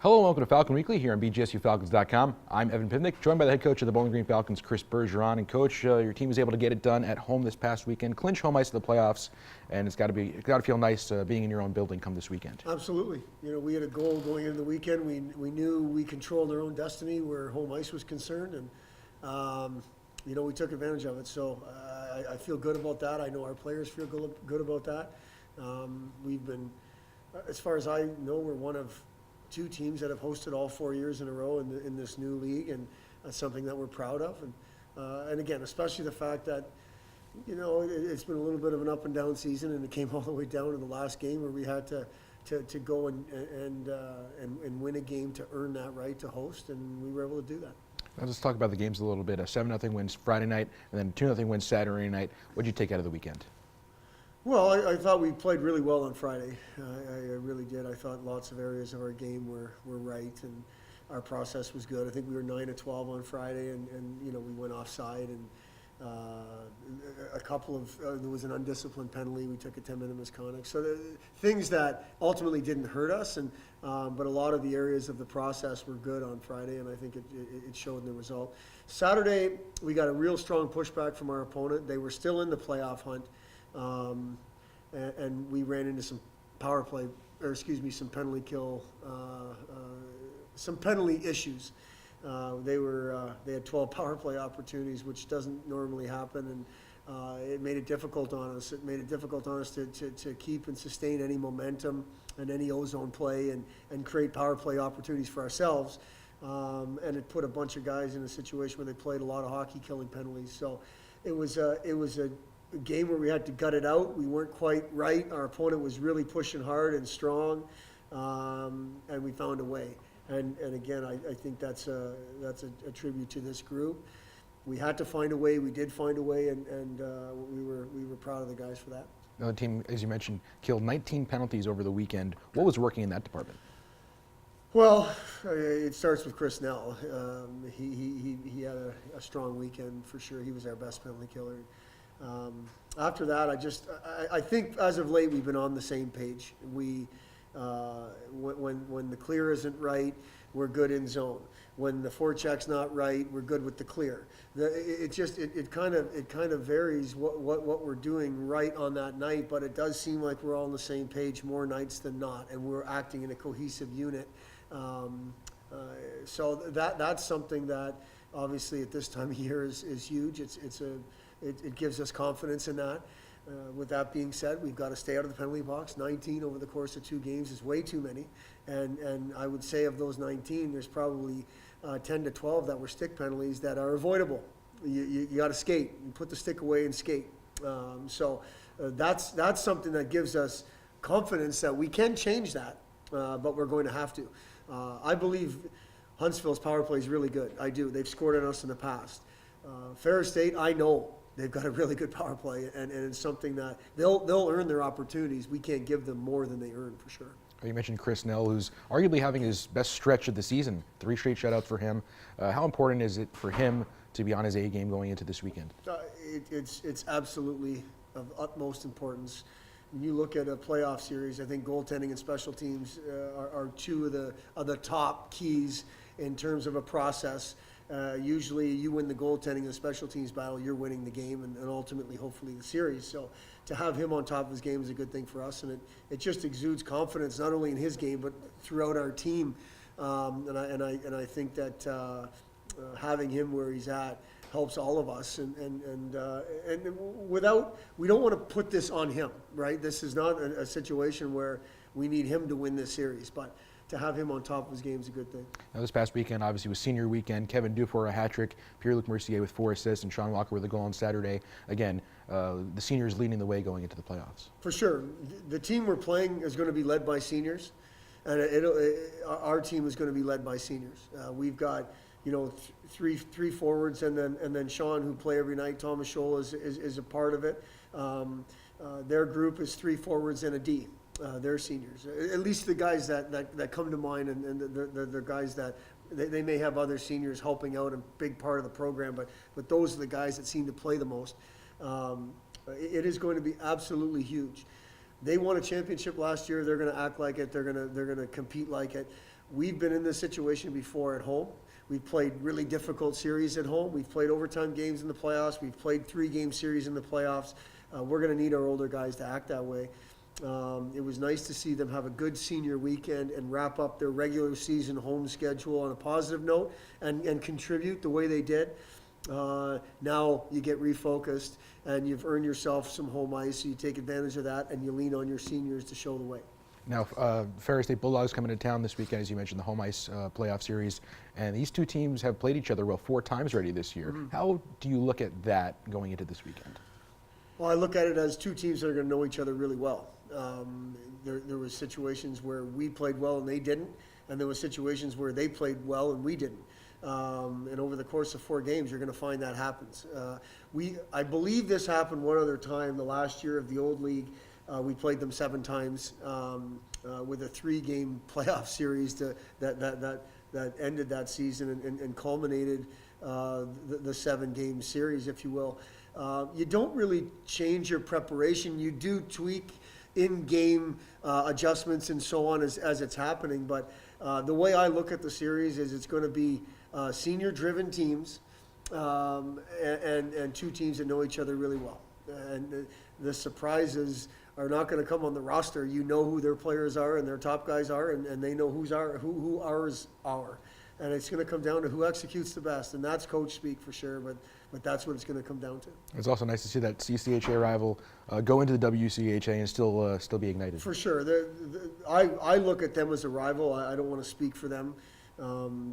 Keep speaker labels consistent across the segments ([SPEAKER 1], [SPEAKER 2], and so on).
[SPEAKER 1] Hello and welcome to Falcon Weekly here on BGSUFalcons.com. I'm Evan Pivnik, joined by the head coach of the Bowling Green Falcons, Chris Bergeron. And Coach, your team was able to get it done at home this past weekend, clinch home ice of the playoffs, and it's got to feel nice being in your own building come this weekend.
[SPEAKER 2] Absolutely. You know, we had a goal going into the weekend. We knew we controlled our own destiny where home ice was concerned, and we took advantage of it. So I feel good about that. I know our players feel good about that. We've been, as far as I know, we're one of two teams that have hosted all 4 years in a row in this new league, and that's something that we're proud of. And again, especially the fact that, it's been a little bit of an up and down season, and it came all the way down to the last game where we had to go and win a game to earn that right to host, and we were able to do that.
[SPEAKER 1] Now let's talk about the games a little bit. A 7-0 win Friday night, and then a 2-0 win Saturday night. What did you take out of the weekend?
[SPEAKER 2] Well, I thought we played really well on Friday. I really did. I thought lots of areas of our game were right, and our process was good. I think we were 9 of 12 on Friday, and we went offside, and a couple of there was an undisciplined penalty. We took a 10-minute misconduct. So the things that ultimately didn't hurt us, and but a lot of the areas of the process were good on Friday, and I think it showed in the result. Saturday, we got a real strong pushback from our opponent. They were still in the playoff hunt. And we ran into some some penalty kill, some penalty issues. They had 12 power play opportunities, which doesn't normally happen, and it made it difficult on us. It made it difficult on us to keep and sustain any momentum and any ozone play and create power play opportunities for ourselves. And it put a bunch of guys in a situation where they played a lot of hockey killing penalties. So it was a game where we had to gut it out. We weren't quite right. Our opponent was really pushing hard and strong, and we found a way. And again, I think that's a tribute to this group. We had to find a way. We did find a way, and we were proud of the guys for that.
[SPEAKER 1] Now, the team, as you mentioned, killed 19 penalties over the weekend. What was working in that department?
[SPEAKER 2] Well, it starts with Chris Nell. He had a strong weekend for sure. He was our best penalty killer. After that, I think as of late we've been on the same page. We when the clear isn't right, we're good in zone. When the forecheck's not right, we're good with the clear. It kind of varies what we're doing right on that night, but it does seem like we're all on the same page more nights than not, and we're acting in a cohesive unit. So that's something that obviously at this time of year is huge. It gives us confidence in that. With that being said, we've got to stay out of the penalty box. 19 over the course of 2 games is way too many. And I would say of those 19, there's probably 10 to 12 that were stick penalties that are avoidable. You got to skate. You put the stick away and skate. So that's something that gives us confidence that we can change that, but we're going to have to. I believe Huntsville's power play is really good. I do. They've scored on us in the past. Ferris State, I know they've got a really good power play, and it's something that they'll earn their opportunities. We can't give them more than they earn, for sure.
[SPEAKER 1] You mentioned Chris Nell, who's arguably having his best stretch of the season. 3 straight shutouts for him. How important is it for him to be on his A game going into this weekend?
[SPEAKER 2] It's absolutely of utmost importance. When you look at a playoff series, I think goaltending and special teams are 2 of the top keys in terms of a process. Usually you win the goaltending and the special teams battle, you're winning the game and ultimately, hopefully, the series. So to have him on top of his game is a good thing for us, and it just exudes confidence, not only in his game, but throughout our team. And I think that having him where he's at helps all of us. And without, we don't want to put this on him, right? This is not a situation where we need him to win this series, but to have him on top of his game is a good thing.
[SPEAKER 1] Now, this past weekend, obviously, was senior weekend. Kevin Dufour, a hat trick, Pierre-Luc Mercier with 4 assists, and Sean Walker with a goal on Saturday. Again, the seniors leading the way going into the playoffs.
[SPEAKER 2] For sure. The team we're playing is going to be led by seniors, and our team is going to be led by seniors. We've got, three forwards, and then Sean, who play every night. Thomas Scholl is a part of it. Their group is 3 forwards and a D. They're seniors, at least the guys that come to mind, and the guys that they may have other seniors helping out, a big part of the program, but those are the guys that seem to play the most. It is going to be absolutely huge. They won a championship last year. They're going to act like it. They're going to compete like it. we've been in this situation before at home. We've played really difficult series at home. We've played overtime games in the playoffs. We've played 3-game series in the playoffs. We're going to need our older guys to act that way. It was nice to see them have a good senior weekend and wrap up their regular season home schedule on a positive note and contribute the way they did. Now you get refocused and you've earned yourself some home ice, so you take advantage of that and you lean on your seniors to show the way.
[SPEAKER 1] Now, Ferry State Bulldogs coming to town this weekend, as you mentioned, the home ice playoff series, and these two teams have played each other, 4 times already this year.
[SPEAKER 2] Mm-hmm.
[SPEAKER 1] How do you look at that going into this weekend?
[SPEAKER 2] Well, I look at it as two teams that are going to know each other really well. There were situations where we played well and they didn't, and there were situations where they played well and we didn't. And over the course of 4 games, you're going to find that happens. I believe this happened one other time, the last year of the old league. We played them 7 times with a 3-game playoff series that ended that season and culminated the 7-game series, if you will. You don't really change your preparation. You do tweak in-game adjustments and so on as it's happening. But the way I look at the series is it's going to be senior-driven teams and 2 teams that know each other really well. And the surprises are not going to come on the roster. You know who their players are and their top guys are, and they know who ours are. And it's going to come down to who executes the best, and that's coach speak for sure, but that's what it's going to come down to.
[SPEAKER 1] It's also nice to see that CCHA rival go into the WCHA and still be ignited.
[SPEAKER 2] For sure. I look at them as a rival. I don't want to speak for them.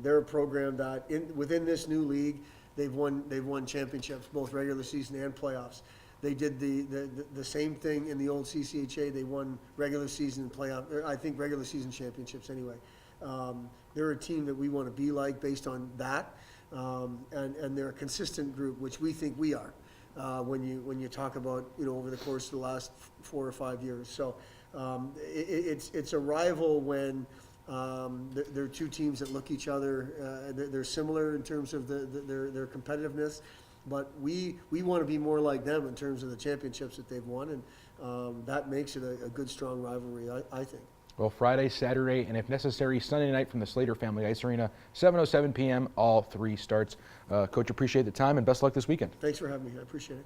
[SPEAKER 2] They're a program that within this new league, they've won championships, both regular season and playoffs. They did the same thing in the old CCHA. They won regular season and playoff, I think regular season championships anyway. They're a team that we want to be like based on that, and they're a consistent group, which we think we are when you talk about over the course of the last 4 or 5 years. So it's a rival when they're 2 teams that look each other. They're similar in terms of their competitiveness. But we want to be more like them in terms of the championships that they've won, and that makes it a good, strong rivalry, I think.
[SPEAKER 1] Well, Friday, Saturday, and if necessary, Sunday night from the Slater Family Ice Arena, 7:07 p.m., all 3 starts. Coach, appreciate the time, and best luck this weekend.
[SPEAKER 2] Thanks for having me. I appreciate it.